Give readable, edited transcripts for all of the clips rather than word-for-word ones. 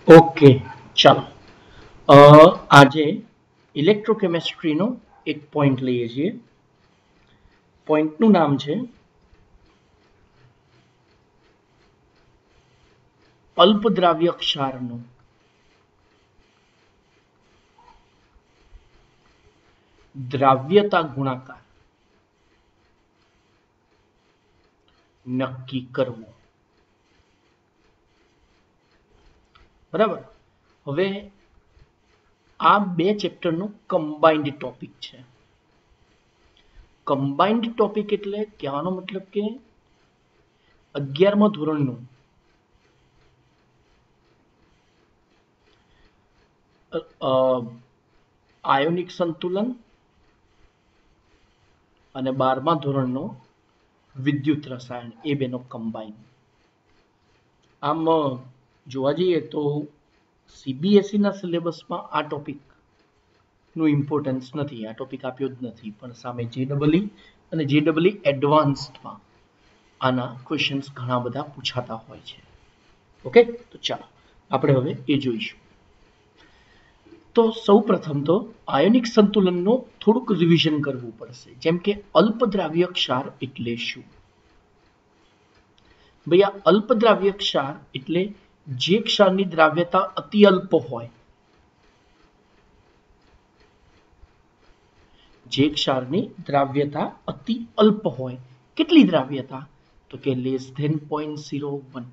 Okay, ચાલો. આજે ઇલેક્ટ્રોકેમિસ્ટ્રીનો એક પોઈન્ટ લઈએ છીએ. પોઈન્ટનું નામ છે અલ્પદ્રાવ્ય ક્ષારનું દ્રાવ્યતા ગુણાકાર નક્કી કરવો. બરાબર. હવે આ બે ચેપ્ટરનો કમ્બાઇન્ડ ટોપિક છે. કમ્બાઇન્ડ ટોપિક એટલે કહેવાનો મતલબ કે 11મા ધોરણનું આયોનિક સંતુલન અને 12મા ધોરણનો વિદ્યુત રસાયણ, એ બેનો કમ્બાઇન. આમ જોવા જઈએ તો સીબીએસઈના સિલેબસમાં આ ટોપિકનું ઇમ્પોર્ટન્સ નથી, આ ટોપિક આપ્યો જ નથી, પણ સામે જેડબલઈ અને જેડબલઈ એડવાન્સ્ડમાં આના ક્વેશ્ચન્સ ઘણા બધા પૂછાતા હોય છે. ઓકે, તો ચાલો આપણે હવે એ જોઈશું. તો સૌ પ્રથમ તો આયોનિક સંતુલનનો થોડુંક રિવિઝન કરવું પડશે. જેમ કે અલ્પદ્રાવ્ય ક્ષાર એટલે શું? ભાઈ, આ અલ્પદ્રાવ્ય ક્ષાર એટલે જે ક્ષારની દ્રાવ્યતા અતિ અલ્પ હોય, જે ક્ષારની દ્રાવ્યતા અતિ અલ્પ હોય. કેટલી દ્રાવ્યતા? તો કે લેસ ધેન 0.01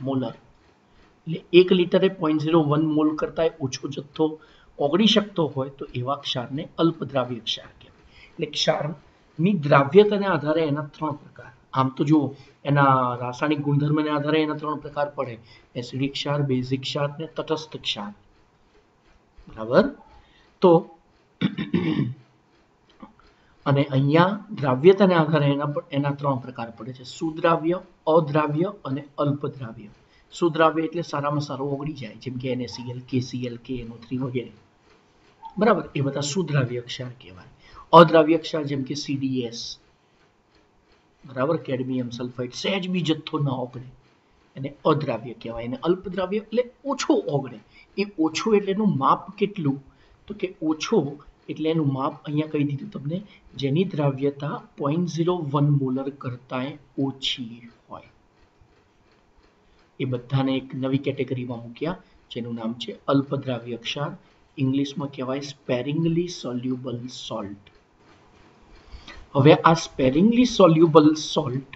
મોલર. એટલે 1 લિટરે 0.01 મોલ કરતા ઓછો જથ્થો ઓગળી શકતો હોય તો એવા ક્ષારને અલ્પદ્રાવ્ય ક્ષાર કહેવાય. એટલે ક્ષારની દ્રાવ્યતાને આધારે એના 3 પ્રકાર. આમ તો જુઓ, એના રાસાયણિક ગુણધર્મને આધારે એના 3 પ્રકાર પડે: એસિડિક ક્ષાર, બેઝિક ક્ષાર અને તટસ્થ ક્ષાર. બરાબર. તો અને અહીંયા દ્રાવ્યતાને આધારે એના 3 પ્રકાર પડે છે: સુદ્રાવ્ય, અદ્રાવ્ય અને અલ્પદ્રાવ્ય. સુદ્રાવ્ય એટલે સારામાં સારો ઓગળી જાય, જેમ કે NaCl, KCl, KNO3 વગેરે. બરાબર, એ બધા સુદ્રાવ્ય ક્ષાર કહેવાય. અદ્રાવ્ય ક્ષાર જેમ કે CDS, બરાબર, કેડમિયમ સલ્ફાઇડ, સહેજ બી જથ્થો ન ઓગળે, એને અદ્રાવ્ય કહેવાય. અને અલ્પદ્રાવ્ય એટલે ઓછો ઓગળે. એ ઓછો એટલે એનું માપ કેટલું? તો કે ઓછો એટલે એનું માપ અહીંયા કહી દીધું તમને, જેની દ્રાવ્યતા 0.01 મોલર કરતાંય ઓછી હોય. એ બધાને એક નવી કેટેગરીમાં મૂક્યા, જેનું નામ છે અલ્પદ્રાવ્ય ક્ષાર. ઇંગ્લિશમાં કહેવાય સ્પેરિંગલી સોલ્યુબલ સોલ્ટ. હવે આ સ્પેરિંગલી સોલ્યુબલ સોલ્ટ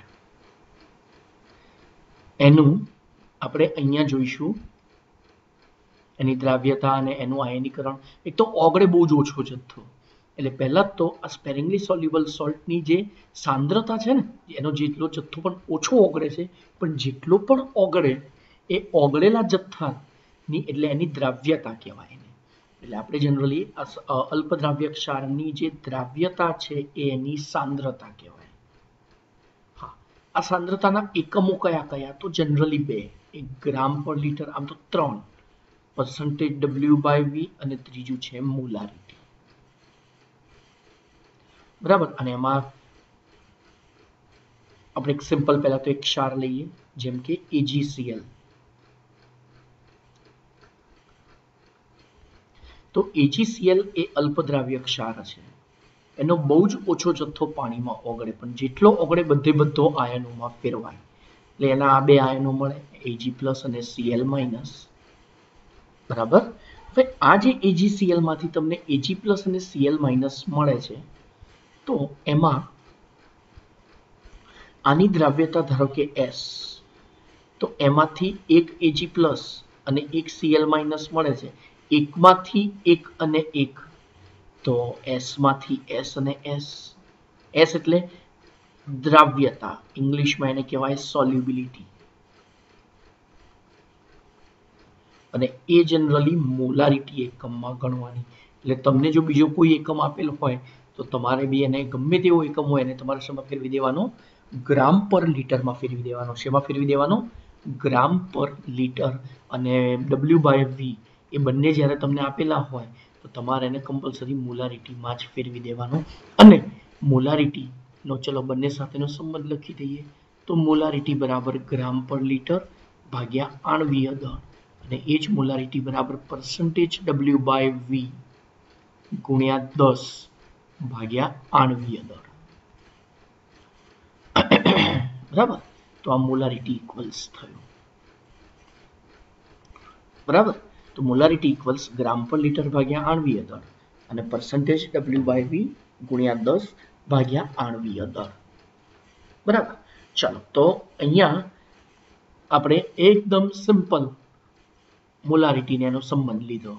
એનું આપણે અહીંયા જોઈશું, એની દ્રાવ્યતા અને એનું આયનીકરણ. એક તો ઓગળે બહુ જ ઓછો જથ્થો. એટલે પહેલા તો આ સ્પેરિંગલી સોલ્યુબલ સોલ્ટની જે સાંદ્રતા છે ને, એનો જેટલો જથ્થો પણ ઓછો ઓગળે છે, પણ જેટલો પણ ઓગળે એ ઓગળેલા જથ્થાની એટલે એની દ્રાવ્યતા કહેવાય એને. એટલે આપણે જનરલી અલ્પદ્રાવ્ય ક્ષારની જે દ્રાવ્યતા છે એ એની સાંદ્રતા કહેવાય. હા, આ સાંદ્રતાના એકમો કયા કયા? તો જનરલી 2, એક ગ્રામ પર લીટર, આમ તો 3, percentage W/V, અને ત્રીજું છે મોલારિટી. બરાબર. અને એમાં આપણે એક સિમ્પલ પહેલા તો એક ક્ષાર લઈએ, જેમ કે AgCl. તો AgCl એ અલ્પદ્રાવ્ય ક્ષાર છે. એનો બહુ જ ઓછો જથ્થો પાણીમાં ઓગળે, પણ જેટલો ઓગળે બધો આયનોમાં ફેરવાય. એટલે એના આ 2 આયનો મળે, Ag+ અને Cl-. બરાબર. હવે આ જે AgCl માંથી તમને Ag+ અને Cl- મળે છે, તો એમાં આની દ્રાવ્યતા ધારો કે S, તો એમાંથી એક Ag+ અને એક Cl- મળે છે. એકમાંથી 1 અને 1, તો S માંથી S અને S. S એટલે દ્રાવ્યતા, ઇંગ્લિશમાં એને કહેવાય સોલ્યુબિલિટી. અને એ જનરલી મોલારિટી એકમમાં ગણવાની. એટલે તમને જો બીજો કોઈ એકમ આપેલો હોય તો તમારે બી એને ગમે તેવો એકમ હોય એને તમારે શેમાં ફેરવી દેવાનો? ગ્રામ પર લીટરમાં ફેરવી દેવાનો. શેમાં ફેરવી દેવાનો? ગ્રામ પર લીટર. અને W/V એ બંને જ્યારે તમને આપેલા હોય તો તમારે એને કમ્પલસરી મોલારિટીમાં જ ફેરવી દેવાનો. અને મોલારિટીનો ચલો બંને સાથેનો સંબંધ લખી દઈએ, તો મોલારિટી બરાબર ગ્રામ પર લીટર ભાગ્યા આણ્વીય દળ. અને એ જ મોલારિટી બરાબર પરસેન્ટેજ W/V ગુણ્યા 10 ભાગ્યા આણવીય દળ, બરાબર. તો આ મોલારિટી ઇક્વલ્સ થયું, બરાબર. તો મોલારિટી ઇક્વલ્સ ગ્રામ પર લીટર ભાગ્યા આણવીય દળ અને પરસેન્ટેજ W/V ગુણ્યા 10 ભાગ્યા આણવીય દળ, બરાબર. ચાલો, તો અહીંયા આપણે એકદમ સિમ્પલ મોલારિટીને એનો સંબંધ લીધો.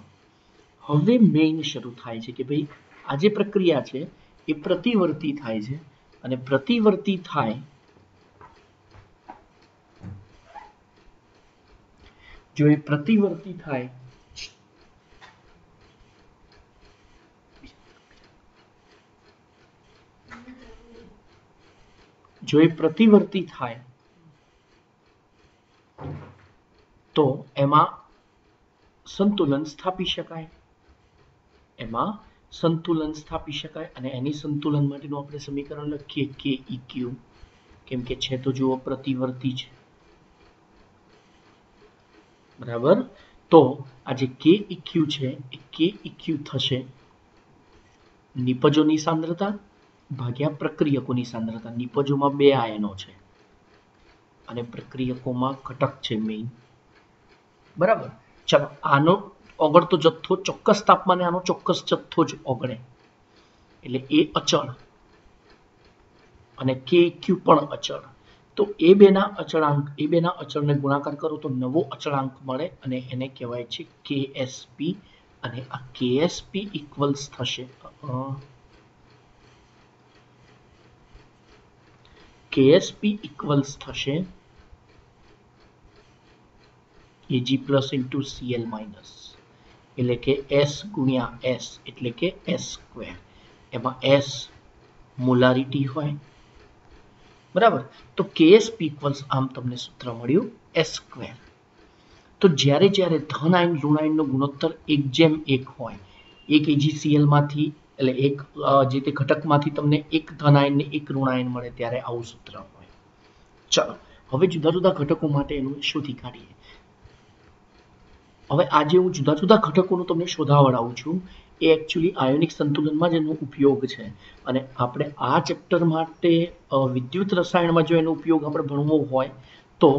હવે મેઇન શરૂ થાય છે કે ભાઈ આ જે પ્રક્રિયા છે એ પ્રતિવર્તી થાય છે અને પ્રતિવર્તી થાય, જો એ પ્રતિવર્તી થાય તો એમાં સંતુલન સ્થાપી શકાય, અને એની સંતુલન માટેનું આપણે સમીકરણ લખીએ KEQ, કેમ કે છે તો જુઓ પ્રતિવર્તી છે, બરાબર. તો આ જે KEQ છે એ KEQ થશે નિપજોની સાંદ્રતા ભાગ્યા પ્રક્રિયકોની સાંદ્રતા. નિપજોમાં 2 આયનો છે અને પ્રક્રિયકોમાં ઘટક છે મેઇન, બરાબર. ચાલો, આનો ઓગળતો જથ્થો ચોક્કસ તાપમાને આનો ચોક્કસ જથ્થો જ ઓગળે, એટલે એ અચળ અને KEQ પણ અચળ. તો એ બેના અચળને ગુણાકાર કરો તો નવો અચળાંક મળે અને એને કહેવાય છે KSP, અને આ KSP ઇક્વલ્સ થશે Ag plus into Cl minus, એટલે કે S ગુણ્યા S, એટલે કે S સ્ક્વેર. એમાં S મોલારિટી હોય, બરાબર. તો KSP ઇક્વલ્સ આમ તમને સૂત્ર મળ્યું S સ્ક્વેર. તો જ્યારે ધન આયન ઋણ આયનનો ગુણોત્તર 1:1 હોય, એક AgCl માંથી એટલે એક જે તે ઘટકમાંથી તમને એક ધન આયન ને એક ઋણ આયન મળે ત્યારે આવું સૂત્ર હોય. ચાલો, હવે જુદા જુદા ઘટકો માટે એનું શોધી કાઢીએ. હવે આજે હું જુદા જુદા ઘટકોનું તમને શોધાવડાવું છું, એ એકચ્યુઅલી આયોનિક સંતુલનમાં જ એનો ઉપયોગ છે. અને આપણે આ ચેપ્ટર માટે વિદ્યુત રસાયણમાં જો એનો ઉપયોગ આપણે ભણવો હોય તો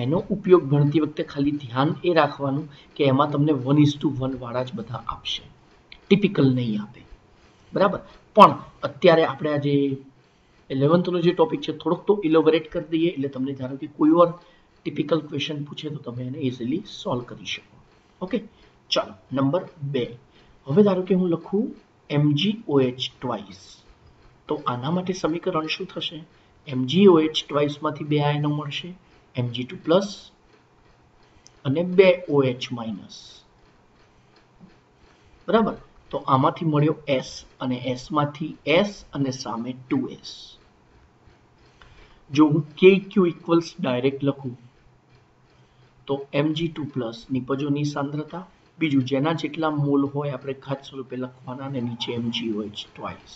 એનો ઉપયોગ ભણતી વખતે ખાલી ધ્યાન એ રાખવાનું કે એમાં તમને 1:1 વાળા જ બધા આપશે, ટિપિકલ નહીં આપે, બરાબર. પણ અત્યારે આપણે આ જે 11thનો જે ટોપિક છે થોડોક તો ઇલોબરેટ કરી દઈએ, એટલે તમને ધારો કે કોઈ વાર ટિપિકલ ક્વેશ્ચન પૂછે તો તમે એને ઇઝીલી સોલ્વ કરી શકો. ઓકે, ચાલો, નંબર 2. હવે ધારો કે હું લખું MgOH ટ્વાઇસ, તો આના માટે સમીકરણ શું થશે? MgOH ટ્વાઇસમાંથી 2 આયનો મળશે, Mg2 પ્લસ અને 2 OH માઇનસ, બરાબર. તો આમાંથી મળ્યો S અને S માંથી S અને સામે 2S. જો હું KQ ઇક્વલ્સ ડાયરેક્ટ લખું તો Mg2 પ્લસ નિપજોની સાંદ્રતા, બીજું જેના જેટલા મોલ હોય આપણે ઘાત સ્વરૂપે લખવાના અને નીચે MgOH ટ્વાઇસ.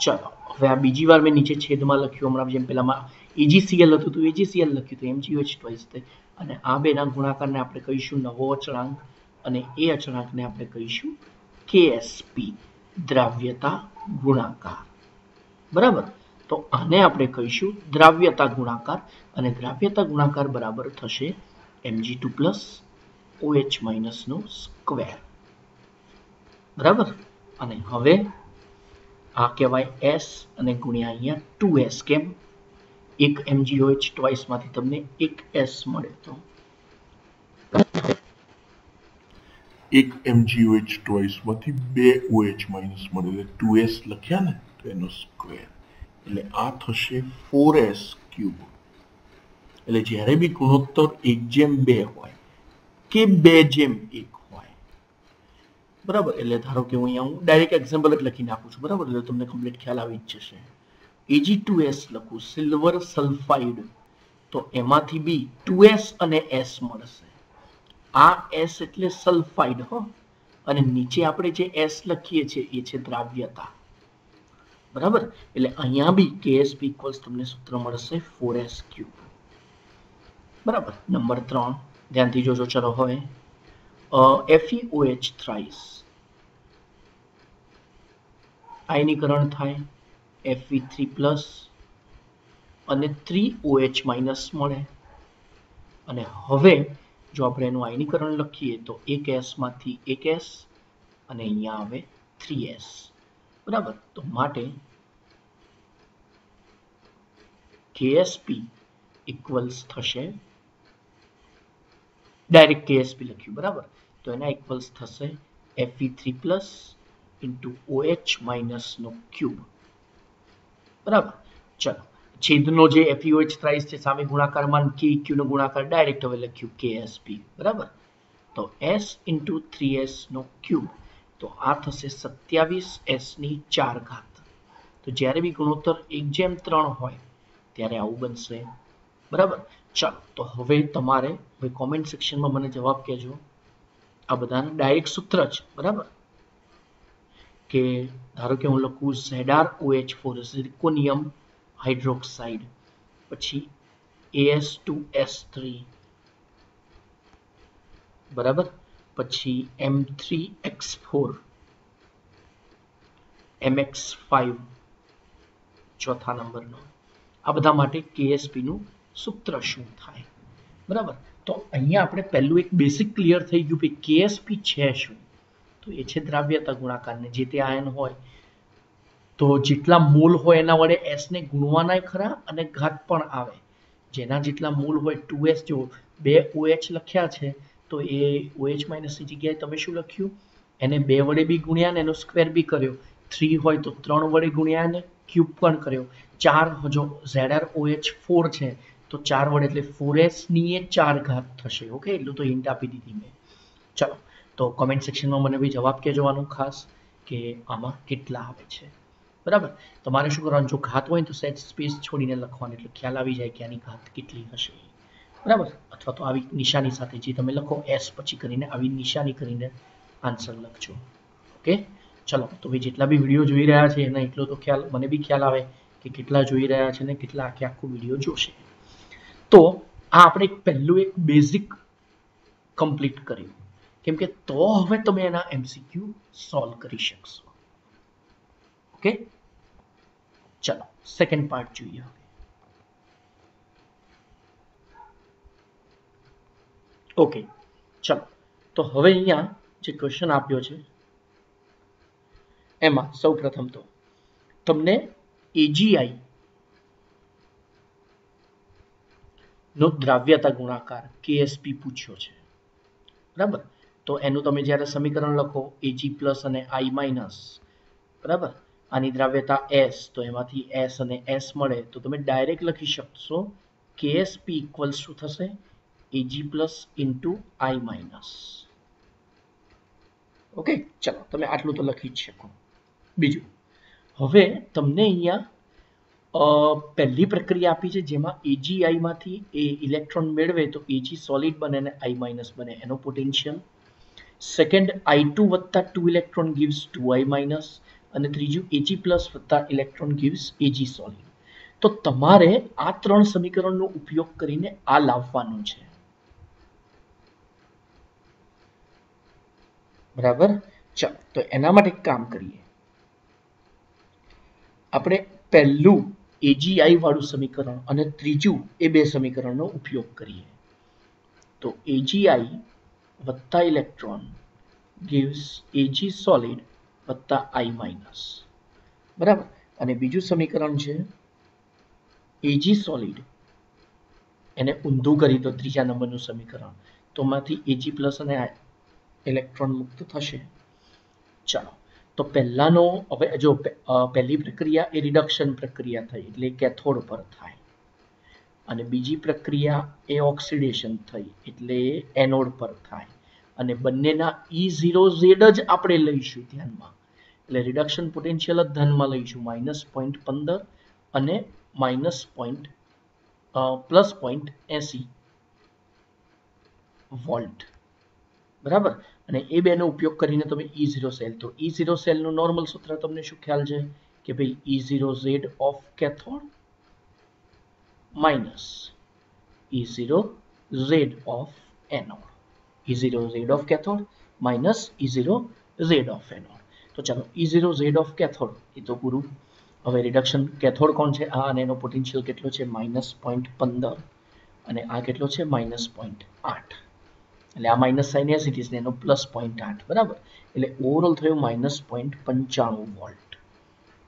ચાલો, હવે આ બીજી વાર મેં નીચે છેદમાં લખ્યું, હમણાં જેમ પેલામાં AgCl હતું તો AgCl લખ્યું તો MgOH ટ્વાઇસ થાય, અને આ બેના ગુણાકારને આપણે કહીશું નવો અચળાંક, અને એ અચળાંકને આપણે કહીશું KSP, દ્રાવ્યતા ગુણાકાર, બરાબર. તો આને આપણે કહીશું દ્રાવ્યતા ગુણાકાર, અને દ્રાવ્યતા ગુણાકાર બરાબર થશે Mg2 પ્લસ OH માઇનસ નો સ્ક્વેર, બરાબર. અને હવે આ કહેવાય S અને ગુણ્યા અહીંયા 2S. કેમ? એક MgOH ટ્વાઇસ માંથી તમને એક S મળે તો એક MgOH ટ્વાઇસ માંથી 2 OH માઇનસ મળે એટલે 2S લખ્યા ને તો એનો સ્ક્વેર, એટલે આ થશે 4S ક્યુબ. એટલે જ્યારે બી ગુણોત્તર 1:2 હોય કે 2:1 હોય, બરાબર. એટલે ધારો કે હું ડાયરેક્ટ એક્ઝામ્પલ જ લખી નાખું છું, બરાબર. એટલે તમને કમ્પ્લીટ ખ્યાલ આવી જ જશે. Ag2S લખું, સિલ્વર સલ્ફાઇડ, તો એમાંથી બી 2S અને S મળશે. આ S એટલે સલ્ફાઇડ હો, અને નીચે આપણે જે S લખીએ છીએ એ છે દ્રાવ્યતા, બરાબર. એટલે અહીંયા બી KSP ઇક્વલ્સ તમને સૂત્ર મળશે 4S ક્યુબ, બરાબર. નંબર 3, ધ્યાનથી જોજો. ચલો હવે FeOH થ્રાઇસ આયનીકરણ થાય, Fe3+ અને 3OH માઇનસ મળે. અને હવે જો આપણે એનું આયનીકરણ લખીએ તો એક S માંથી એક S અને અહીંયા આવે 3S. બરાબર. તો માટે KSP ઇક્વલ્સ થશે, ડાયરેક્ટ KSP લખ્યું. બરાબર. તો એના ઇક્વલ્સ થશે Fe3+ ઇન્ટુ OH માઇનસ નો ક્યુબ. બરાબર. ચલો છેદનો જે FeOH થ્રાઇસ છે સામે ગુણાકારમાં KQ નો ગુણાકાર ડાયરેક્ટ હવે લખ્યું KSP. બરાબર. તો S ઇન્ટુ 3S નો ક્યુબ, તો આ થશે 27S ની 4 ઘાત. તો જ્યારે બી ગુણોત્તર 1:3 હોય ત્યારે આવું બનશે. બરાબર. ચાલો તો હવે તમારે કોમેન્ટ સેક્શનમાં મને જવાબ કહેજો. આ બધાનું ડાયરેક્ટ સૂત્ર છે. બરાબર. કે ધારો કે હું લખું ZrOH4 ઝિર્કોનિયમ હાઇડ્રોક્સાઇડ, પછી As2S3, બરાબર, પછી M3X4 MX5 ચોથા નંબરનો. આ બધા માટે KSP નું સૂત્ર શું થાય. બરાબર. તો અહીંયા આપણે પહેલું એક બેસિક ક્લિયર થઈ ગયું કે KSP છે શું. તો એ છે દ્રાવ્યતા ગુણાકારને. જે તે આયન હોય તો જેટલા મોલ હોય એના વડે S ને ગુણવાના ખરા અને ઘાત પણ આવે. જેના જેટલા મોલ હોય 2S, જો 2 OH લખ્યા છે તો એ OH માઇનસ ની જગ્યાએ તમે શું લખ્યું, એને 2 વડે બી ગુણ્યા ને એનો સ્ક્વેર બી કર્યો. 3 હોય તો 3 વડે ગુણ્યા ને ક્યુબ પણ કર્યો. 4 જો ZrOH4 છે તો 4 વડે એટલે 4S ની એ 4 ઘાત થશે. ઓકે, એટલું તો હિન્ટ આપી દીધી મેં. ચલો તો કમેન્ટ સેક્શનમાં મને બી જવાબ કહેવાનું ખાસ કે આમાં કેટલા આવે છે. બરાબર. તમારે શું કરવાનું, જો ઘાત હોય તો સેટ સ્પેસ છોડીને લખવાનું, એટલે ખ્યાલ આવી જાય કે આની ઘાત કેટલી હશે. બરાબર. અથવા તો આવી નિશાની સાથે જે તમે લખો S પછી કરીને આવી નિશાની કરીને આન્સર લખજો. ઓકે. ચલો તો ભાઈ જેટલા બી વિડીયો જોઈ રહ્યા છે એના એટલો તો ખ્યાલ મને બી ખ્યાલ આવે કે કેટલા જોઈ રહ્યા છે ને કેટલા આખું વિડીયો જોશે. તો આ આપણે પહેલું એક બેઝિક કમ્પ્લીટ કર્યું. કેમ કે તો હવે તમે એના MCQ સોલ્વ કરી શકશો. ઓકે. ચલો સેકન્ડ પાર્ટ જોઈએ. ઓકે. ચલો તો હવે અહીંયા જે ક્વેશ્ચન આપ્યો છે એમાં સૌપ્રથમ તો તમને AgI નો દ્રાવ્યતા ગુણાકાર KSP પૂછ્યો છે. બરાબર. તો એનું તમે જ્યારે સમીકરણ લખો Ag પ્લસ અને I માઇનસ, બરાબર, આની દ્રાવ્યતા S, તો એમાંથી S અને S મળે તો તમે ડાયરેક્ટ લખી શકશો KSP ઇક્વલ શું થશે, Ag plus into I minus. Okay. ચલો તમે આટલું તો લખી જ શકો. બીજું, હવે તમને અહીંયા પહેલી પ્રક્રિયા આપી છે જેમાં AgI માંથી એ ઇલેક્ટ્રોન મેળવે તો Ag સોલિડ બને અને I માઇનસ બને, એનો પોટેન્શિયલ. સેકન્ડ I2 વત્તા 2 ઇલેક્ટ્રોન ગિવ્સ 2I માઇનસ, અને ત્રીજું Ag પ્લસ વત્તા ઇલેક્ટ્રોન ગિવ્સ Ag સોલિડ. તો તમારે આ 3 સમીકરણનો ઉપયોગ કરીને આ લાવવાનું છે. બરાબર. ચાલો તો એના માટે એક કામ કરીએ. આપણે પહેલું AgI વાળું સમીકરણ અને ત્રીજું એ બે સમીકરણનો ઉપયોગ કરીએ. તો AgI વત્તા ઇલેક્ટ્રોન gives Ag solid વત્તા I માઇનસ. બરાબર. અને બીજું સમીકરણ છે Ag solid, એને ઊંધું કરી દો ત્રીજા નંબરનું સમીકરણ, તો માંથી Ag પ્લસ અને ઇલેક્ટ્રોન મુક્ત થશે. ચાલો તો પહેલાનો હવે જો પહેલી પ્રક્રિયા એ રિડક્શન પ્રક્રિયા થઈ એટલે કેથોડ પર થાય, અને બીજી પ્રક્રિયા એ ઓક્સિડેશન થઈ એટલે એનોડ પર થાય, અને બંનેના E0Z જ આપણે લઈશું ધ્યાનમાં. એટલે રિડક્શન પોટેન્શિયલ જ ધનમાં લઈશું, -0.15 અને +0.80 વોલ્ટ. બરાબર. અને એ બેનો ઉપયોગ કરીને તમે E0 સેલ, તો E0 સેલનું નોર્મલ સૂત્ર તમને શું ખ્યાલ છે કે ભાઈ E0Z of cathode minus E0Z of anode. E0 Z of cathode minus E0 Z of anode. તો ચાલો E0 Z ઓફ કેથોડ એ તો પૂરું. હવે રિડક્શન કેથોડ કોણ છે આ, અને એનો પોટેન્શિયલ કેટલો છે -0.15 અને આ કેટલો છે -0.8. એટલે આ minus sign as it is ને એનો +0.8 બરાબર. એટલે ઓવરઓલ થયો -0.95 વોલ્ટ.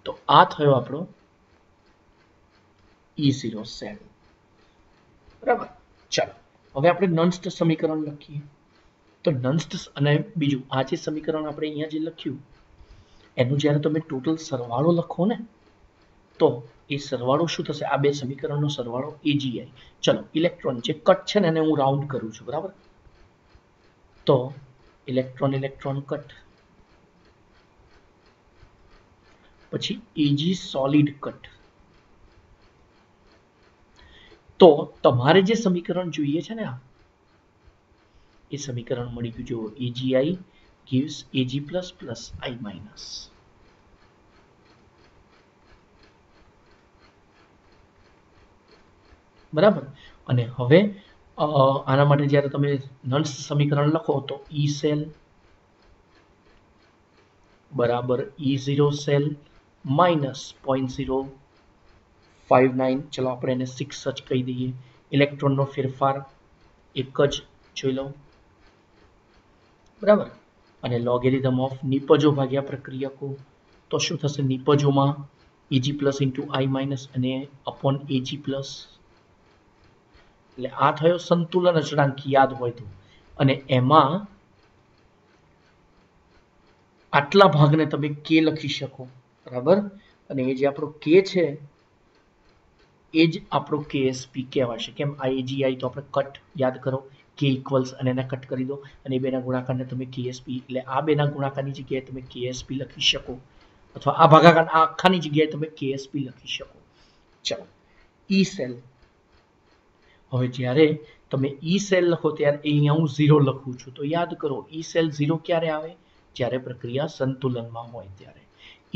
તો આ થયો આપણો E0 સેલ બરાબર. ચાલો હવે આપણે નન્સ્ટ સમીકરણ લખીએ. તો નન્સ્ટ અને બીજું આ જે સમીકરણ આપણે અહીંયા જે લખ્યું એનું જ્યારે તમે ટોટલ સરવાળો લખો ને તો એ સરવાળો શું થશે, આ બે સમીકરણનો સરવાળો AGI. ચલો ઇલેક્ટ્રોન જે કટ છે ને એને હું રાઉન્ડ કરું છું બરાબર. તો ઇલેક્ટ્રોન ઇલેક્ટ્રોન કટ, પછી AG સોલિડ કટ. તો તમારે જે સમીકરણ જોઈએ છે ને આ એ સમીકરણ મળી ગયું. જો AGI gives AG plus I minus. બરાબર. અને હવે આના માટે જ્યારે તમે નન્સ સમીકરણ લખો તો E સેલ બરાબર E0 સેલ માઇનસ 0.059. ચલો આપણે એને 6 જ કહી દઈએ. ઇલેક્ટ્રોનનો ફેરફાર એક જ જોઈ લો બરાબર. અને લોગેરિધમ ઓફ નિપજો ભાગ્યા પ્રક્રિયકો. તો શું થશે, નિપજોમાં AG plus into I minus અને અપોન AG પ્લસ. એટલે આ થયો સંતુલન અચળાંક યાદ હોય તો. અને એમાં આટલા ભાગને તમે K લખી શકો બરાબર. અને એ જે આપણો K છે એ જ આપણો KSP કહેવાશે. કેમ આ AGI તો આપણે કટ યાદ કરો, K ઇક્વલ્સ અને એને કટ કરી દો અને એ બેના ગુણાકારને તમે KSP, એટલે આ બેના ગુણાકારની જગ્યાએ તમે KSP લખી શકો, અથવા આ ભાગાકાર આ આખાની જગ્યાએ તમે KSP લખી શકો. ચલો E સેલ. હવે જ્યારે તમે E સેલ લખો ત્યારે અહીંયા હું 0 લખું છું. તો યાદ કરો E સેલ 0 ક્યારે આવે, જ્યારે પ્રક્રિયા સંતુલનમાં હોય ત્યારે.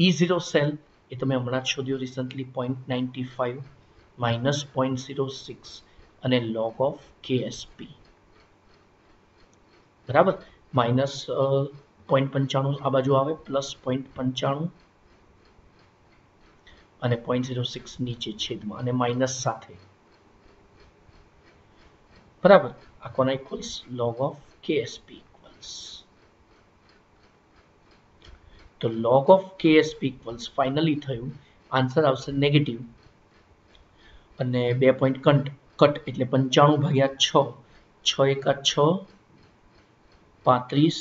E0 સેલ એ તમે હમણાં જ શોધ્યો રિસન્ટલી 0.95 માઇનસ 0.06 અને log ઓફ KSP બરાબર. માઇનસ 0.95 આ બાજુ આવે, પ્લસ 0.95 અને 0.06 નીચે છેદમાં અને માઇનસ સાથે બરાબર. આ કોના equals, log of KSP equals. તો log of KSP equals finally થયું આન્સર આવશે નેગેટિવ. અને 2 પોઈન્ટ કટ એટલે 95 ભાગ્યા 6, 6 એકા 6 35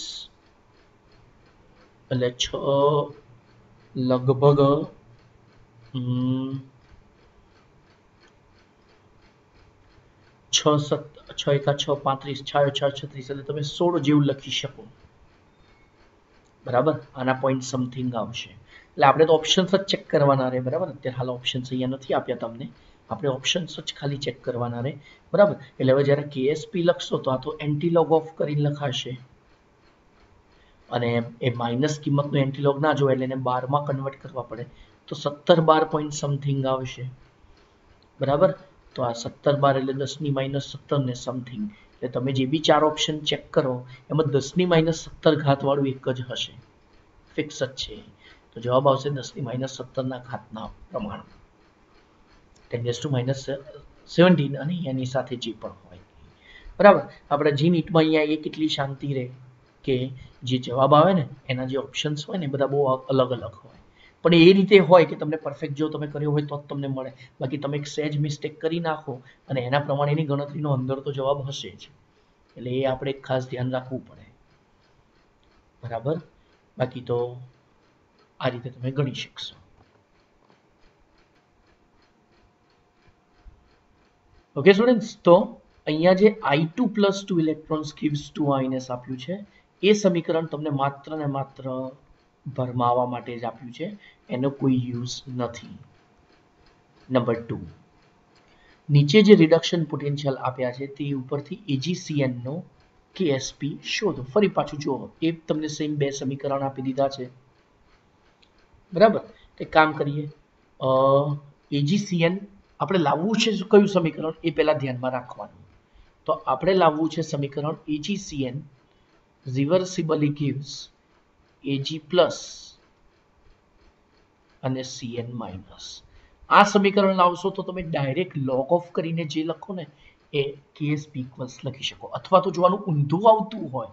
એટલે 6 લગભગ 6 એકા 6 35, 6 36, એટલે તમે 16 જેવું લખી શકો બરાબર. આના પોઈન્ટ સમથિંગ આવશે. એટલે આપણે તો ઓપ્શન્સ જ ચેક કરવાના રહે બરાબર. અત્યારે હાલ ઓપ્શન્સ અહીંયા નથી આપ્યા તમને, આપણે ઓપ્શન્સ જ ખાલી ચેક કરવાના રહે બરાબર. એટલે હવે જ્યારે KSP લખશો તો આ તો એન્ટીલોગ ઓફ કરીને લખાશે, અને એ માઇનસ કિંમતનો એન્ટીલોગ ના જોવે એટલે એને 12 માં કન્વર્ટ કરવા પડે. તો 17 12 પોઈન્ટ સમથિંગ આવશે બરાબર. તો આ 17 12 એટલે 10 ની માઇનસ 17 ને સમથિંગ. એટલે તમે જે બી 4 ઓપ્શન ચેક કરો એમાં 10 ની માઇનસ 17 ઘાત વાળું એક જ હશે, ફિક્સ જ છે. તો જવાબ આવશે 10 ની માઇનસ 17 ના ઘાતના પ્રમાણમાં 10⁻17 અને એની સાથે જે પણ હોય બરાબર. આપણે જી નીટમાં અહીંયા એ કેટલી શાંતિ રહે કે જે જવાબ આવે ને એના જે ઓપ્શન્સ હોય ને બધા બહુ અલગ અલગ હોય, પણ એ રીતે હોય કે તમને પરફેક્ટ જો તમે કર્યો હોય તો જ તમને મળે. બાકી તમે એક સહેજ મિસ્ટેક કરી નાખો અને એના પ્રમાણેની ગણતરીનો અંદર તો જવાબ હશે જ. એટલે એ આપણે ખાસ ધ્યાન રાખવું પડે બરાબર. બાકી તો આ રીતે તમે ગણી શકશો. ઓકે સ્ટુડન્ટ્સ, તો અહીંયા જે I2 + 2 ઇલેક્ટ્રોન્સ gives 2 INS આપ્યું છે એ સમીકરણ તમને માત્ર ને માત્ર ભરમાવા માટે જ આપ્યું છે, એનો કોઈ યુઝ નથી. નંબર 2, નીચે જે રિડક્શન પોટેન્શિયલ આપ્યા છે તે ઉપરથી AgCN નો KSP શોધો. ફરી પાછું જુઓ, એ તમને સેમ બે સમીકરણ આપી દીધા છે બરાબર. એક કામ કરીએ, AgCN આપણે લાવવું છે કયું સમીકરણ એ પહેલા ધ્યાનમાં રાખવાનું. તો આપણે લાવવું છે સમીકરણ AgCN રિવર્સિબલી gives Ag પ્લસ અને Cn માઇનસ. આ સમીકરણ લાવશો તો તમે ડાયરેક્ટ log ઓફ કરીને જે લખો ને એ KSP ઇક્વલ્સ લખી શકો, અથવા તો જોવાનું ઊંધું આવતું હોય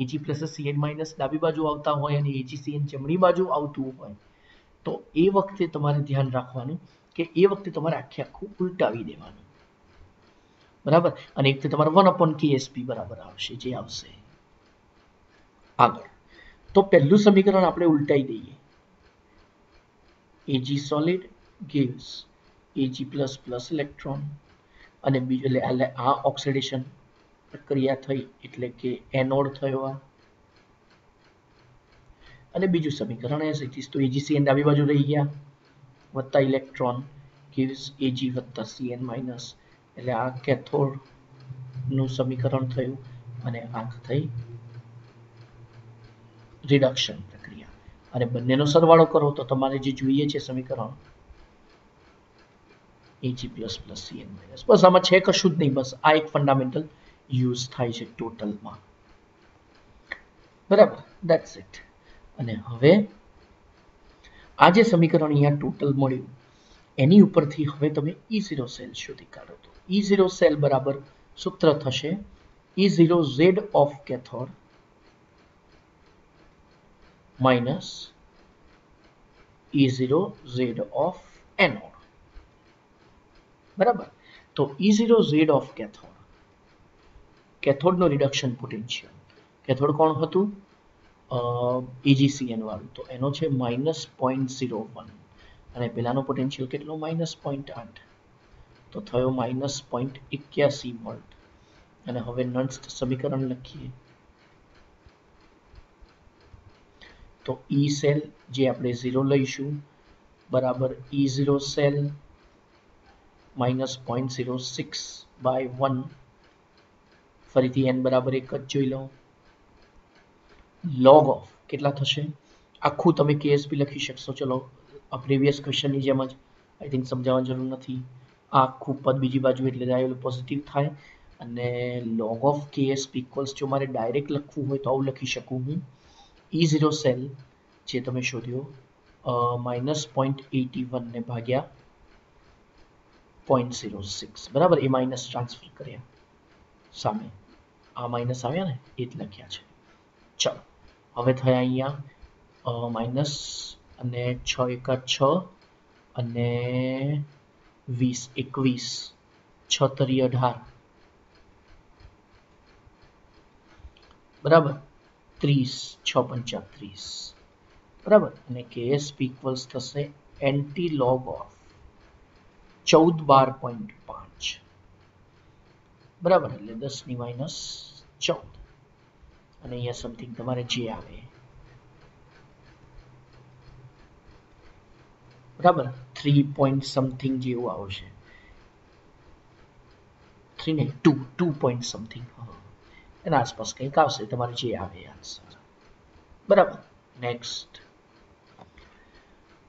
Ag પ્લસ Cn માઇનસ ડાબી બાજુ આવતા હોય અને AgCN જમણી બાજુ આવતું હોય તો એ વખતે તમારે ધ્યાન રાખવાનું કે એ વખતે તમારે આખું ઉલટાવી દેવાનું, બરાબર. અને એક તમારે 1/KSP બરાબર આવશે, જે આવશે. આગળ તો પહેલું સમીકરણ આપણે ઉલટાઈ દઈએ. Ag solid gives Ag plus plus electron અને બીજું એટલે આ ઓક્સિડેશન પ્રક્રિયા થઈ એટલે કે એનોડ થયો આ. અને બીજું સમીકરણ એઝ ઇટ ઇઝ, તો AgCN ડાબી બાજુ રહી ગયા વત્તા ઇલેક્ટ્રોન gives Ag વત્તા Cn માઇનસ, એટલે આ કેથોડ નું સમીકરણ થયું અને આ થઈ રિડક્શન પ્રક્રિયા. અને બંનેનો સરવાળો કરો તો તમારે જે જોઈએ છે સમીકરણ Ag plus plus Cn minus. બસ આમાં છે કશું જ નહીં, બસ આ એક ફંડામેન્ટલ યુઝ થાય છે ટોટલમાં, બરાબર. That's it. અને હવે આ જે સમીકરણ અહીંયા ટોટલ મળ્યું એની ઉપરથી હવે તમે E0 સેલ શોધી કાઢો. તો E0 સેલ બરાબર સૂત્ર થશે E0 Z of cathode minus E0 Z of anode, બરાબર. તો E0 Z ઓફ કેથોડનો રિડક્શન પોટેન્શિયલ, કેથોડ કોણ હતું AgCN વાળું, તો એનો છે -0.01 અને પેલાનો પોટેન્શિયલ કેટલો -0.8, તો થયો -0.81 વોલ્ટ. અને હવે નન્સ્ટ સમીકરણ લખીએ તો E સેલ જે આપણે 0 લઈશું બરાબર E0 સેલ -0.06/1, ફરીથી n બરાબર 1 જ જોઈ લો. log ઓફ કેટલા થશે, આખું તમે KSP લખી શકશો. ચલો પ્રીવિયસ ક્વેશ્ચનની જેમ જ, આઈ થિંક સમજાવવાની જરૂર નથી. આ આખું પદ બીજી બાજુ એટલે ડાયરેક્ટ પોઝિટિવ થાય અને log ઓફ KSP ઇક્વલ્સ જો મારે ડાયરેક્ટ લખવું હોય તો આવું લખી શકું હું E0 સેલ જે તમે શોધ્યો -0.81 ને ભાગ્યા 0.06, બરાબર. એ માઇનસ ટ્રાન્સફર કર્યા સામે, આ માઇનસ આવ્યા ને એ જ લખ્યા છે. ચલો હવે થયા અહીંયા માઇનસ અને 6 એકા 6 અને 20 21 6 તરી 18, બરાબર. 30 6 પંચા 30, બરાબર. અને KSP ઇક્વલ્સ થશે એન્ટી લોગ ઓફ 14 12.5, બરાબર. એટલે 10 - 14 અને અહીંયા સમથિંગ તમારે જે આવે, બરાબર. 3 પોઈન્ટ સમથિંગ જેવું આવશે, 3 નહીં 2 પોઈન્ટ સમથિંગ એના આસપાસ કંઈક આવશે, તમારે જે આવે આન્સર, બરાબર. નેક્સ્ટ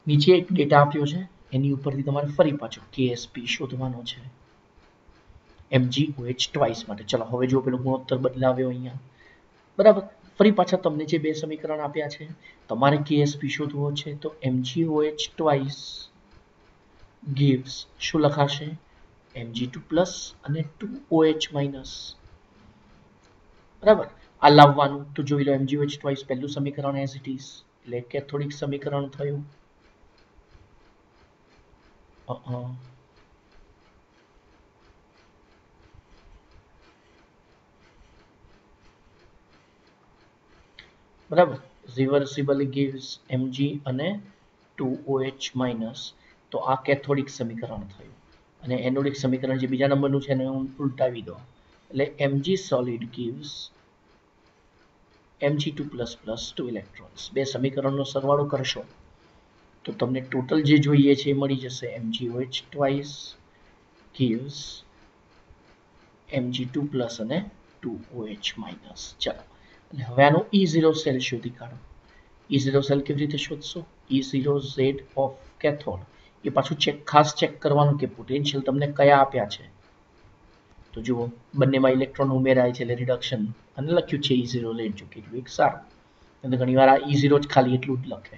નીચે એક ડેટા આપ્યો છે એની ઉપરથી તમારે ફરી પાછો KSP શોધવાનો છે MgOH ટ્વાઇસ માટે. ચલો હવે જો પેલો ગુણોત્તર બદલાવ્યો અહીંયા, બરાબર. ફરી પાછા તમને જે બે સમીકરણ આપ્યા છે તમારે KSP શોધવો છે તો MgOH ટ્વાઇસ gives શું લખાશે Mg2 પ્લસ અને 2OH માઇનસ, બરાબર. આ લાવવાનું તો જોઈ લો MgOH ટ્વાઇસ પહેલું સમીકરણ એઝ ઇટ ઇઝ એટલે કેથોડિક સમીકરણ થયું. બરાબર. રિવર્સિબલી gives Mg અને 2OH માઇનસ, તો આ કેથોડિક સમીકરણ થયું. અને એનોડિક સમીકરણ જે બીજા નંબરનું છે એને હું ઉલટાવી દો એટલે Mg solid gives Mg2 plus plus 2 electrons. બે સમીકરણનો સરવાળો કરશો તો તમને ટોટલ જે જોઈએ છે એ મળી જશે. MgOH twice gives Mg2 plus અને 2OH માઇનસ. ચાલો એટલે હવે આનો E0 સેલ શોધી કાઢો. E0 સેલ કેવી રીતે શોધશો, E0 Z ઓફ કેથોડ એ પાછું ખાસ ચેક કરવાનું કે પોટેન્શિયલ તમને કયા આપ્યા છે. તો જુઓ બંનેમાં ઇલેક્ટ્રોન ઉમેરાય છે એટલે રિડક્શન અને લખ્યું છે E0 લેટ જો કેટલું એક સારું. અને ઘણીવાર આ E0 જ ખાલી એટલું જ લખે,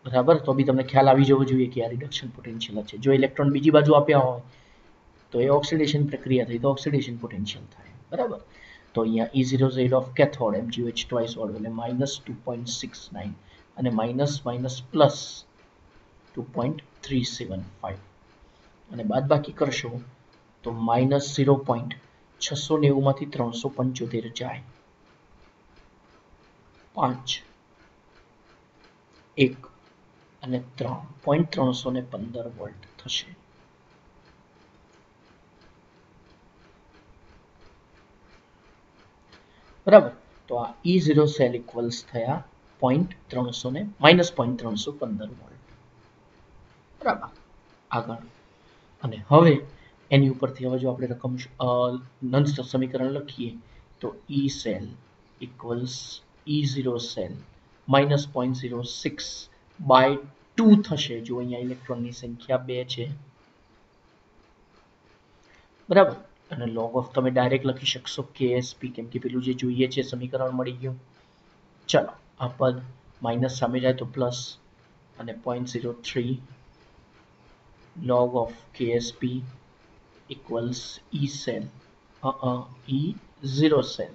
બરાબર. તો બી તમને ખ્યાલ આવી જવો જોઈએ કે આ રિડક્શન પોટેન્શિયલ છે. જો ઇલેક્ટ્રોન બીજી બાજુ આપ્યા હોય તો એ ઓક્સિડેશન પ્રક્રિયા થઈ તો ઓક્સિડેશન પોટેન્શિયલ થાય, બરાબર. તો અહીંયા E0 Z of cathode MgOH twice order એટલે -2.69 અને માઇનસ માઇનસ પ્લસ 2.375 અને બાદબાકી કરશો તો -0.690 માંથી 375 જાય, 5 1 અને 3.315 વોલ્ટ થશે. બરાબર. તો આ E0 સેલ ઇક્વલ્સ થયા -0.315 વોલ્ટ. બરાબર. આગળ અને હવે એની ઉપરથી હવે જો આપણે રકમ નંસ્ત સમીકરણ લખીએ તો E cell equals E0 cell -0.06 by 2 થશે. જો અહીંયા ઇલેક્ટ્રોનની સંખ્યા 2 છે, બરાબર. અને log ઓફ તમે ડાયરેક્ટ લખી શકશો KSP, કેમ કે પેલું જે જોઈએ છે સમીકરણ મળી ગયું. ચલો આ પદ માઇનસ સામે જાય તો પ્લસ અને 0.03 log of KSP equals E cell E0 cell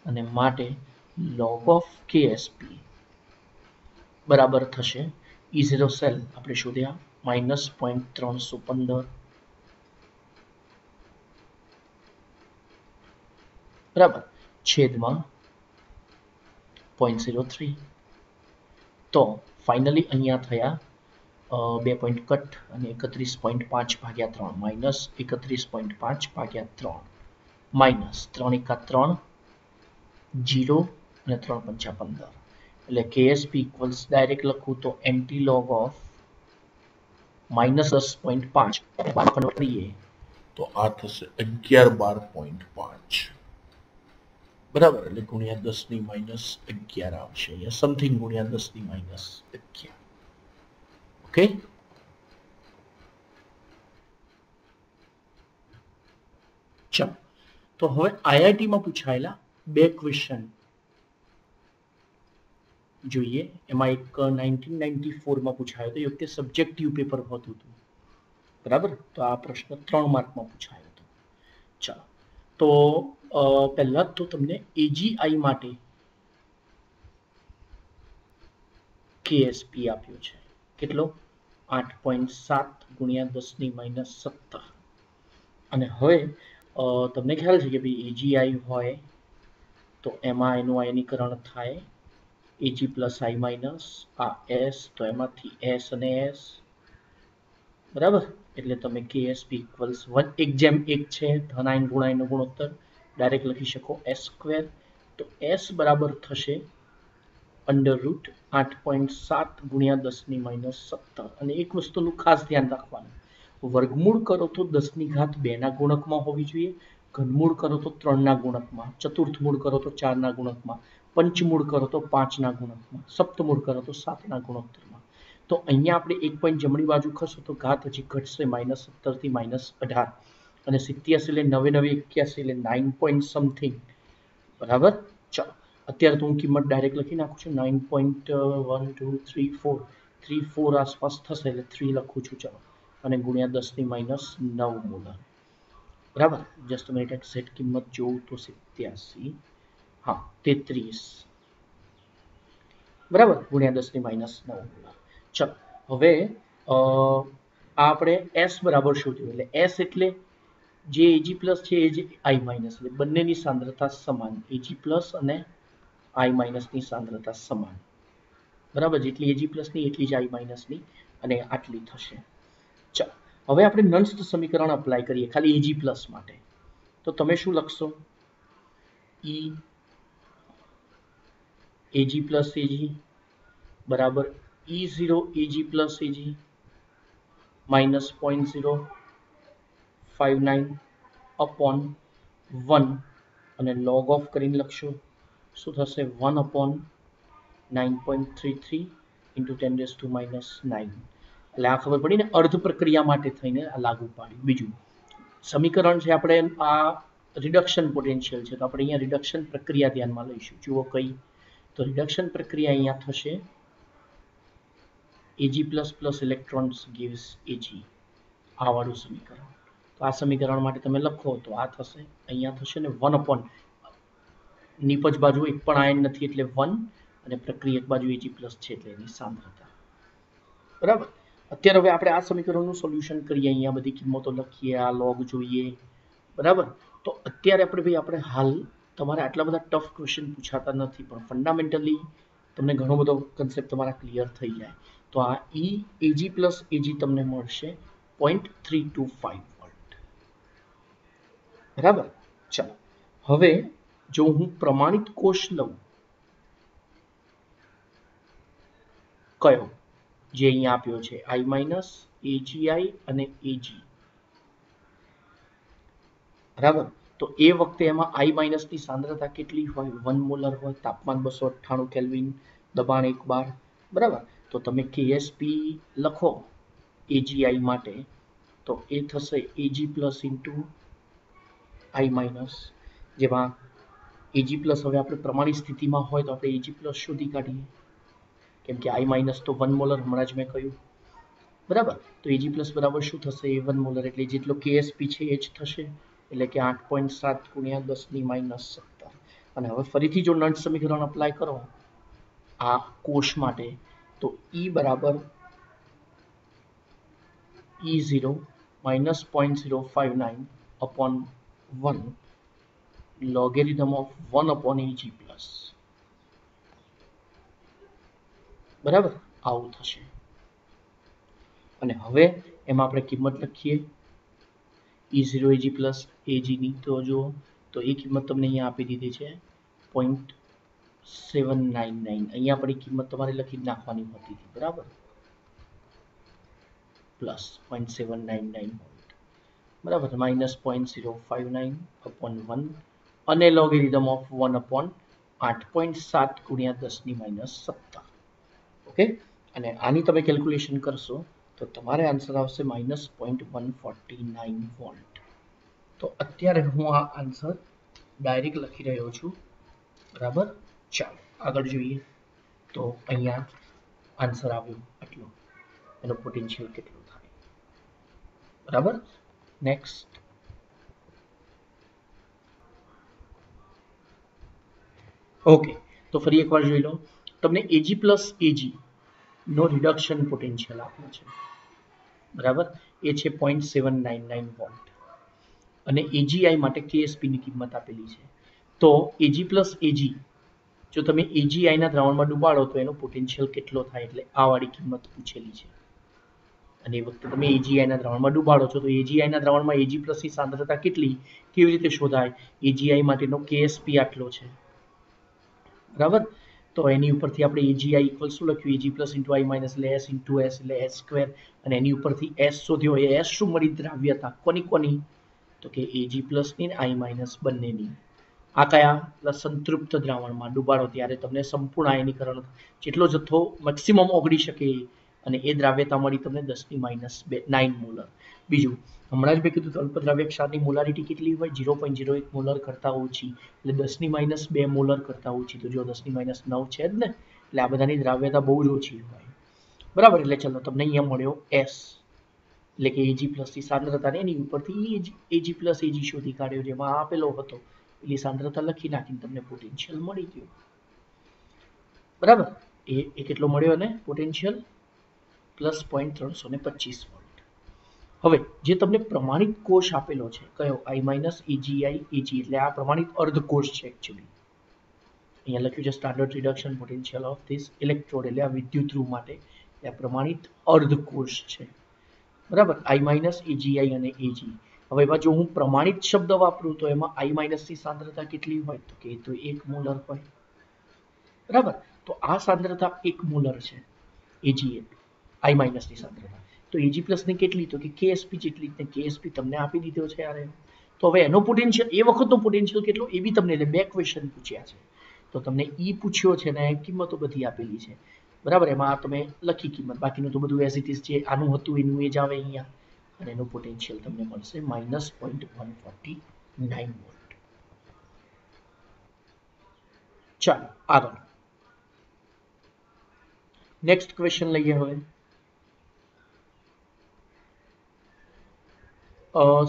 અને માટે log of KSP બરાબર થશે E0 સેલ આપણે શોધ્યા -0.315, બરાબર, છેદમાં 0.03. તો ફાઇનલી અહીંયા થયા 2 પોઈન્ટ કટ અને 31.5 ભાગ્યા 3 માઇનસ 31.5 ભાગ્યા 3 માઇનસ 3 એકા 3 0 અને 3 પંચા 15 એટલે KSP ઇક્વલ્સ ડાયરેક્ટ લખું તો એન્ટી લોગ ઓફ -10.5 કન્વર્ટ કરીએ તો આ થશે 11 12.5, બરાબર. એટલે ગુણ્યા 10⁻11 આવશે અહીંયા, સમથિંગ ગુણ્યા 10⁻11. ઓકે. ચલો તો હવે આઈઆઈટીમાં પૂછાયેલા 2 ક્વેશ્ચન જોઈએ. એમાં એક 1994માં પૂછાયો હતો, એ વખતે સબ્જેક્ટિવ પેપર હોતું હતું, બરાબર. તો આ પ્રશ્ન 3 માર્કમાં પૂછાયો હતો. ચાલો તો પહેલા તો તમને AGI માટે KSP આપ્યો છે, કેટલો 8.7 ગુણ્યા 10⁻17. અને હવે તમને ખ્યાલ છે કે ભાઈ AGI હોય તો એમાં એનું આયનીકરણ થાય Ag પ્લસ I માઇનસ આ S, તો એમાંથી S અને S, બરાબર. એટલે તમે KSP ઇક્વલ્સ 1:1 છે, ધન આયન ઋણ આયનનો ગુણોત્તર ડાયરેક્ટ લખી શકો S². તો S બરાબર થશે √8.7 ગુણ્યા 10⁻17. અને એક વસ્તુનું ખાસ ધ્યાન રાખવાનું, વર્ગમૂળ કરો તો 10⁻2 ના ગુણકમાં હોવી જોઈએ, ઘનમૂળ કરો તો 3 ના ગુણકમાં, ચતુર્થ મૂળ કરો તો 4 ના ગુણકમાં, પંચમૂળ કરો તો 5 ના ગુણકમાં, સપ્તમૂળ કરો તો 7 ના ગુણોત્તરમાં. તો અહીંયા આપણે 1 પોઈન્ટ જમણી બાજુ ખસો તો ઘાત હજી ઘટશે -17 થી -18 અને 87 એટલે 9 એટલે 9 પોઈન્ટ સમથિંગ, બરાબર. ચાલો અત્યારે તો હું કિંમત ડાયરેક્ટ લખી નાખું છું 9.1234 આસપાસ થશે એટલે 3 લખું છું. ચાલો અને ગુણ્યા 10⁻9 મોલર, બરાબર. જસ્ટ મિનિટ એક્ઝેક્ટ કિંમત જોઉં તો 87, હા 33, બરાબર, ગુણ્યા 10⁻9 મોલર. ચાલો હવે આપણે S બરાબર શોધ્યું, એટલે S એટલે જે Ag પ્લસ છે એ જ I માઇનસ, એટલે બંનેની સાંદ્રતા સમાન, Ag પ્લસ અને I માઇનસની સાંદ્રતા સમાન, બરાબર. જેટલી Ag પ્લસની એટલી જ I માઇનસની અને આટલી થશે. ચાલો હવે આપણે નંસ્ત સમીકરણ અપ્લાય કરીએ ખાલી Ag પ્લસ માટે. તો તમે શું લખશો? Ag પ્લસ Ag બરાબર E0 Ag plus Ag minus 0.059 upon 1 અને log ઓફ કરીને લખશો શું થશે 1/9.33 into 10⁻⁹ એટલે આ ખબર પડી ને, અર્ધ પ્રક્રિયા માટે થઈને આ લાગુ પાડ્યું. બીજું સમીકરણ છે આપણે આ રિડક્શન પોટેન્શિયલ છે, તો આપણે અહીંયા રિડક્શન પ્રક્રિયા ધ્યાનમાં લઈશું. જુઓ કઈ, તો રિડક્શન પ્રક્રિયા અહીંયા થશે Ag++ ઇલેક્ટ્રોન્સ gives Ag, આ વાળું સમીકરણ. તો આ સમીકરણ માટે તમે લખો તો આ થશે, અહીંયા થશે ને 1 નીપજ બાજુ એક પણ આયન નથી એટલે 1 અને પ્રક્રિયક બાજુ Ag+ છે એટલે એની સાંદ્રતા. બરાબર. અત્યારે હવે આપણે આ સમીકરણનું સોલ્યુશન કરીએ, અહીંયા બધી કિંમતો લખીએ, આ લોગ જોઈએ. બરાબર. તો અત્યારે આપણે હાલ તમારે આટલા બધા ટફ ક્વેશ્ચન પૂછાતા નથી, પણ ફંડામેન્ટલી તમને ઘણો બધો કન્સેપ્ટ તમારા ક્લિયર થઈ જાય. તો આ Ag+Ag તમને મળશે 0.325 વોલ્ટ. બરાબર. ચાલો હવે જો હું પ્રમાણિત કોષ લઉં, કયો, જે અહીંયા આપ્યો છે I- AgI અને Ag. બરાબર. તો એ વખતે એમાં I- ની સાંદ્રતા કેટલી હોય? 1 મોલર હોય, તાપમાન 298 કેલ્વિન, દબાણ 1 બાર. બરાબર. તો તમે Ksp લખો AgI માટે, તો એ થશે Ag+ into I-, જેમાં Ag+ હવે આપણે પ્રમાણિત સ્થિતિમાં હોય તો આપણે Ag+ શોધી કાઢીએ, કેમ કે I- તો 1 મોલર હમણાં જ મેં કહ્યું. બરાબર. તો Ag+ બરાબર શું થશે? 1 મોલર એટલે જેટલો Ksp છે એ જ થશે, એટલે કે 8.7 × 10⁻17. અને હવે ફરીથી જો નન્ટ સમીકરણ અપ્લાય કરો આ કોષ માટે, તો E બરાબર E0 -0.059 upon 1 logarithm of 1 upon Ag+. બરાબર, આવું થશે. અને હવે એમાં આપણે કિંમત લખીએ E0 Ag+ Ag ની, તો જો તો એ કિંમત તમને અહીંયા આપી દીધી છે 0.799. અહીંયા આપણી કિંમત તમારે લખી જ નાખવાની હોતી હતી. બરાબર, પ્લસ 0.799 વોલ્ટ. બરાબર, -0.059 upon 1 અને લોગેરિધમ ઓફ 1 upon 8.7 × 10⁻17. ઓકે. અને આની તમે કેલ્ક્યુલેશન કરશો તો તમારે આન્સર આવશે -0.149 વોલ્ટ. તો અત્યારે હું આ આન્સર ડાયરેક્ટ લખી રહ્યો છું. બરાબર. ચાલો આગળ જોઈએ. તો અહીંયા આન્સર આવ્યો આટલો, એનો પોટેન્શિયલ કેટલો થાય. બરાબર. નેક્સ્ટ. ઓકે, તો ફરી એકવાર જોઈ લો. તમને Ag+ Ag નો રિડક્શન પોટેન્શિયલ આપ્યો છે. બરાબર, એ છે 0.799 વોલ્ટ. અને AgI માટે Ksp ની કિંમત આપેલી છે. તો Ag+ Ag જો તમે AgI ના દ્રાવણમાં ડુબાડો તો એનો પોટેન્શિયલ કેટલો થાય, એટલે આ વાળી કિંમત પૂછેલી છે. અને એ વખતે તમે AgI ના દ્રાવણમાં ડુબાડો છો તો AgI ના દ્રાવણમાં Ag+ ની સાંદ્રતા કેટલી, કેવી રીતે શોધાય? AgI માટેનો Ksp આટલો છે. બરાબર. તો એની ઉપરથી આપણે AgI ઇક્વલ શું લખ્યું? Ag+ into I- એટલે S into S એટલે S². અને એની ઉપરથી S શોધ્યો, એ S શું મળી? દ્રાવ્યતા. કોની? તો કે Ag+ ની ને I- બંનેની. આ કયા? સંતૃપ્ત દ્રાવણમાં ડુબાડો ત્યારે તમને સંપૂર્ણ આયનીકરણ, જેટલો જથ્થો મેક્સિમમ ઓગળી શકે અને એ દ્રાવ્યતા મળી તમને 10⁻9 મોલર. બીજું, હમણાં જ મેં કીધું અલ્પદ્રાવ્ય ક્ષારની મોલારિટી કેટલી હોય? 0.01 મોલર કરતાં ઓછી, એટલે 10⁻2 મોલર કરતાં ઓછી. તો જો 10⁻9 છે જ ને, એટલે આ બધાની દ્રાવ્યતા બહુ જ ઓછી હોય. બરાબર. એટલે ચલો તમને અહીંયા મળ્યો S, એટલે કે Ag+ ની સાંદ્રતા, એની ઉપરથી Ag+ Ag શોધી કાઢ્યો, જેમાં આપેલો હતો એટલે સાંદ્રતા લખી નાખીને તમને પોટેન્શિયલ મળી ગયો. બરાબર. એ કેટલો મળ્યો? અને પોટેન્શિયલ +0.325 વોલ્ટ. હવે જે તમને પ્રમાણિત કોષ આપેલો છે કયો? I- AgI Ag, એટલે આ પ્રમાણિત અર્ધકોષ છે એકચ્યુઅલી. અહીંયા લખ્યું છે standard reduction potential of this electrode, એટલે આ વિદ્યુત ધ્રુવ માટે આ પ્રમાણિત અર્ધકોષ છે. બરાબર. I- AgI અને Ag. હવે એમાં જો હું પ્રમાણિત શબ્દ વાપરું તો એમાં I- ની સાંદ્રતા કેટલી હોય? તો કે તો 1 મોલર હોય. બરાબર. તો આ સાંદ્રતા 1 મોલર છે Ag, I- ની સાંદ્રતા. તો Ag+ ની કેટલી? તો કે Ksp જેટલી. Ksp તમને આપી દીધો છે યાર. તો હવે એનો પોટેન્શિયલ, એ વખતનો પોટેન્શિયલ કેટલો એ બી તમને, એટલે બે ક્વેશ્ચન પૂછ્યા છે. તો તમને E પૂછ્યો છે ને કિંમતો બધી આપેલી છે. બરાબર. એમાં તમે લખી કિંમત, બાકીનું તો બધું એઝ ઇટ ઇઝ, જે આનું હતું એનું એ જ આવે અહીંયા. અને એનું પોટેન્શિયલ તમને મળશે -0.149 વોલ્ટ. ચાલો આગળ નેક્સ્ટ ક્વેશ્ચન લઈએ. હવે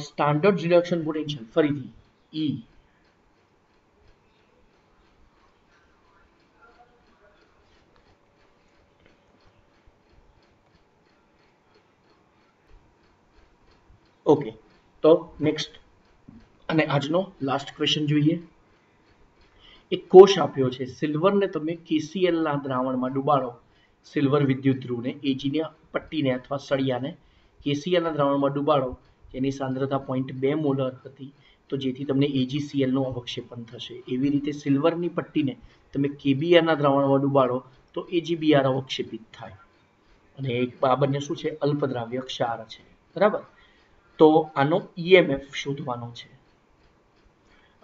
સ્ટાન્ડર્ડ રિડક્શન પોટેન્શિયલ ફરીથી E ઓકે. તો નેક્સ્ટ અને આજનો લાસ્ટ ક્વેશ્ચન જોઈએ. એક કોષ આપ્યો છે, સિલ્વરને તમે KCl ના દ્રાવણમાં ડુબાડો. સિલ્વર વિદ્યુત ધ્રુવને એજીને પટ્ટીને અથવા સળિયાને KCl ના દ્રાવણમાં ડુબાડો, જેની સાંદ્રતા 0.2 મોલર હતી, તો જેથી તમને AgCl નું અવક્ષેપણ થશે. એવી રીતે સિલ્વરની પટ્ટીને તમે KBr ના દ્રાવણમાં ડુબાડો તો AgBr અવક્ષેપિત થાય. અને આ બંને શું છે? અલ્પદ્રાવ્ય ક્ષાર છે. બરાબર. તો આનો EMF શોધવાનો છે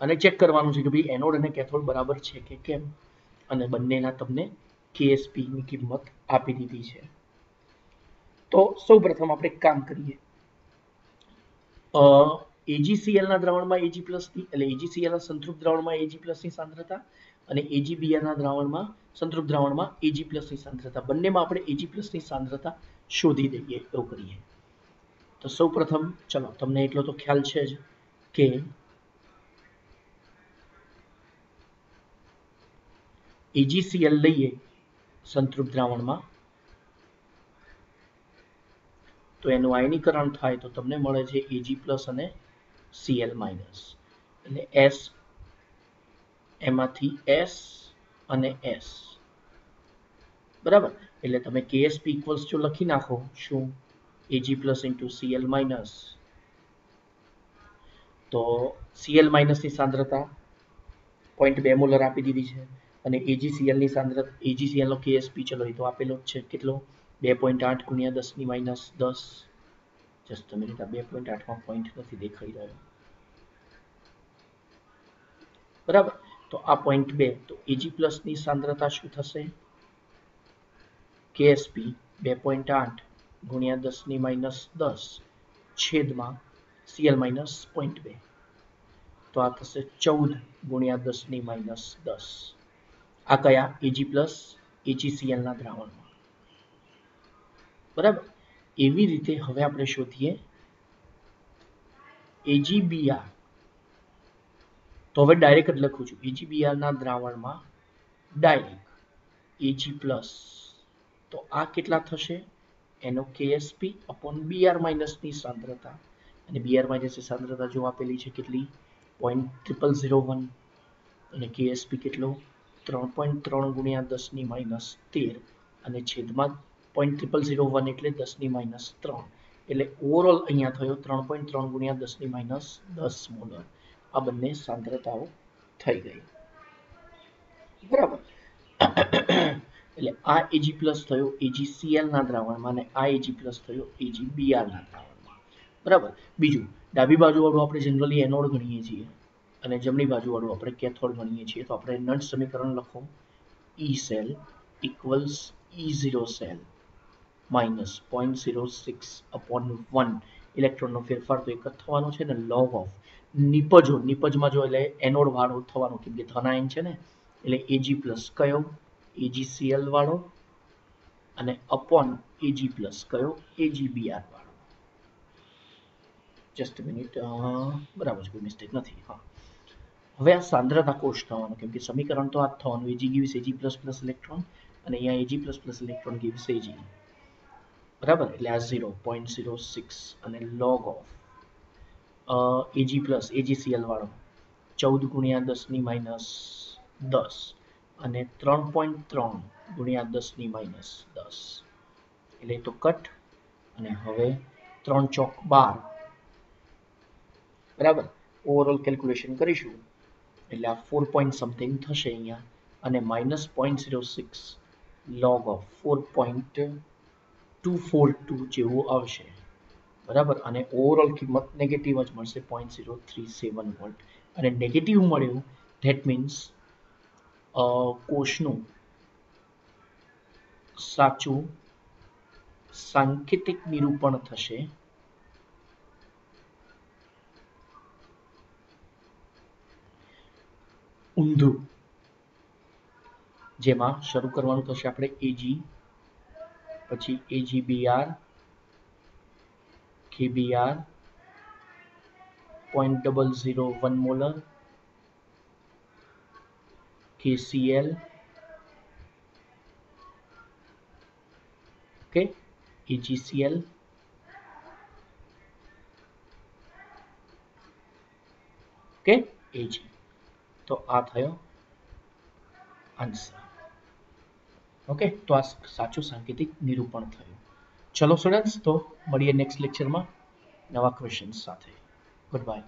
અને ચેક કરવાનું છે કે ભાઈ એનોડ અને કેથોડ બરાબર છે કે કેમ, અને બંનેના તમને KSP ની કિંમત આપી દીધી છે. તો સૌપ્રથમ આપણે કામ કરીએ. AgCl ના દ્રાવણમાં Ag+ ની એટલે AgCl ના સંતૃપ્ત દ્રાવણમાં Ag+ ની સાંદ્રતા અને AgBr ના દ્રાવણમાં સંતૃપ્ત દ્રાવણમાં Ag+ ની સાંદ્રતા, બંનેમાં આપણે Ag+ ની સાંદ્રતા શોધી દઈએ. એવું કરીએ તો સૌપ્રથમ ચલો તમને એટલો તો ખ્યાલ છે જ કે AgCl લઈએ સંતૃપ્ત દ્રાવણમાં તો એનું આયનીકરણ થાય તો તમને મળે છે Ag+ અને Cl-, એટલે S એમાંથી S અને S. બરાબર. એટલે તમે KSP ઇક્વલ્સ જો લખી નાખો શું Ag+ * Cl-, તો Cl- ની સાંદ્રતા 0.2 મોલર આપી દીધી છે અને AgCl ની સાંદ્રતા AgCl નો KSP ચલો એ તો આપેલો જ છે. કેટલો? 2.8 × 10⁻10. જસ્ટ અ મિનિટ, આ 2.8 માં પોઈન્ટ નથી દેખાઈ રહ્યો. બરાબર. તો આ 0.2, તો Ag+ ની સાંદ્રતા શું થશે? KSP 2.8 × 10⁻10 છેદમાં Cl - 0.2, તો આ થશે 14 × 10⁻10. આ કયા? Ag+ AgCl ના દ્રાવણમાં. બરાબર. એવી રીતે હવે આપણે શોધીએ AgBr. તો હવે ડાયરેક્ટ જ લખું છું. AgBr ના દ્રાવણમાં ડાયરેક્ટ Ag+, તો આ કેટલા થશે? એનો KSP Br - ની સાંદ્રતા, અને Br - ની સાંદ્રતા જો આપેલી છે કેટલી? 0.0001, અને KSP કેટલો? 3.3 × 10⁻13, અને છેદમાં 0.0001 એટલે 10⁻3, એટલે ઓવરઓલ અહીંયા થયો 3.3 × 10⁻10 મોલર. આ બંને સાંદ્રતાઓ થઈ ગઈ. બરાબર. એટલે આ Ag+ થયો AgCl ના દ્રાવણમાં અને આ Ag+ થયો AgBr ના દ્રાવણમાં. બરાબર. બીજું, ડાબી બાજુવાળું આપણે જનરલી એનોડ ગણીએ છીએ અને જમણી બાજુવાળું આપણે કેથોડ ગણીએ છીએ. તો આપણે નટ સમીકરણ લખો. E cell equals E0 cell minus 0.06/1 ઇલેક્ટ્રોનનો ફેરફાર તો એક જ થવાનો છે ને, log of નિપજમાં જો એટલે એનોડ વાળો થવાનો, કેમ કે ધન આયન છે ને, એટલે Ag+ કયો? AgCl વાળો, અને અપોન Ag+ કયો? AgBr વાળો. જસ્ટ મિનિટ, બરાબર છે, કોઈ મિસ્ટેક નથી. હા, હવે આ સાંદ્રતા કોષ થવાનો, કેમ કે સમીકરણ તો આ જ થવાનું. Ag gives Ag++ ઇલેક્ટ્રોન, અને અહીંયા Ag++ ઇલેક્ટ્રોન gives Ag. બરાબર. એટલે આ 0.06 અને log of Ag+ AgCl વાળો 14 × 10⁻10 અને 3.3 × 10⁻10, એટલે તો કટ. અને હવે 3 ચોક 12. બરાબર. ઓવરઓલ કેલ્ક્યુલેશન કરીશું એટલે આ 4 પોઈન્ટ સમથિંગ થશે અહીંયા, અને -0.06 log of 4.242 જેવું આવશે. બરાબર. અને ઓવરઓલ કિંમત નેગેટિવ જ મળશે, 0.037 વોલ્ટ. અને નેગેટિવ મળ્યું, ધેટ મીન્સ કોષનું સાચું સાંકેતિક નિરૂપણ થશે ઊંધું, જેમાં શરૂ કરવાનું થશે આપણે Ag, પછી AgBr, KBr, 0.001 molar, KCl, okay, AgCl, okay, Ag. તો આ થયો આન્સર. ઓકે, તો આ સાચું સાંકેતિક નિરૂપણ થયું. ચલો સ્ટુડન્ટ્સ, તો મળીએ નેક્સ્ટ લેક્ચરમાં નવા ક્વેશ્ચન્સ સાથે. Good bye.